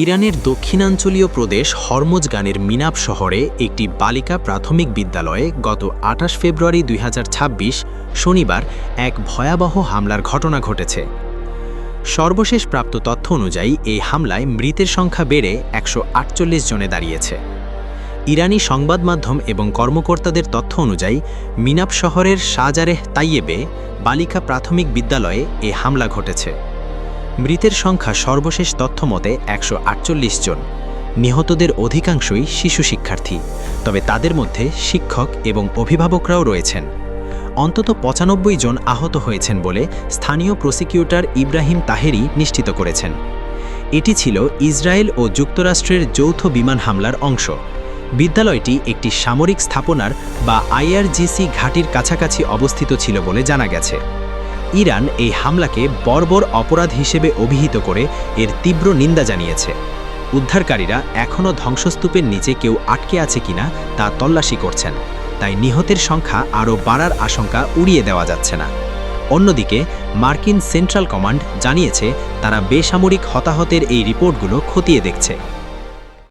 ইরানের দক্ষিণাঞ্চলীয় প্রদেশ হরমোজগানের মিনাব শহরে একটি বালিকা প্রাথমিক বিদ্যালয়ে গত ২৮ ফেব্রুয়ারি ২০২৬ শনিবার এক ভয়াবহ হামলার ঘটনা ঘটেছে। সর্বশেষ প্রাপ্ত তথ্য অনুযায়ী এই হামলায় মৃতের সংখ্যা বেড়ে ১৪৮ জনে দাঁড়িয়েছে। ইরানি সংবাদ মাধ্যম এবং কর্মকর্তাদের তথ্য অনুযায়ী মিনাব শহরের শাহজারেহ তাইয়েবে বালিকা প্রাথমিক বিদ্যালয়ে এই হামলা ঘটেছে। মৃতের সংখ্যা সর্বশেষ তথ্যমতে ১৪৮ জন। নিহতদের অধিকাংশই শিশু শিক্ষার্থী, তবে তাদের মধ্যে শিক্ষক এবং অভিভাবকরাও রয়েছেন। অন্তত ৯৫ জন আহত হয়েছেন বলে স্থানীয় প্রসিকিউটর ইব্রাহিম তাহেরি নিশ্চিত করেছেন। এটি ছিল ইসরায়েল ও যুক্তরাষ্ট্রের যৌথ বিমান হামলার অংশ। বিদ্যালয়টি একটি সামরিক স্থাপনার বা আইআরজিসি ঘাঁটির কাছাকাছি অবস্থিত ছিল বলে জানা গেছে। ইরান এই হামলাকে বর্বর অপরাধ হিসেবে অভিহিত করে এর তীব্র নিন্দা জানিয়েছে। উদ্ধারকারীরা এখনও ধ্বংসস্তূপের নিচে কেউ আটকে আছে কিনা তা তল্লাশি করছেন, তাই নিহতের সংখ্যা আরও বাড়ার আশঙ্কা উড়িয়ে দেওয়া যাচ্ছে না। অন্যদিকে মার্কিন সেন্ট্রাল কমান্ড জানিয়েছে তারা বেসামরিক হতাহতের এই রিপোর্টগুলো খতিয়ে দেখছে।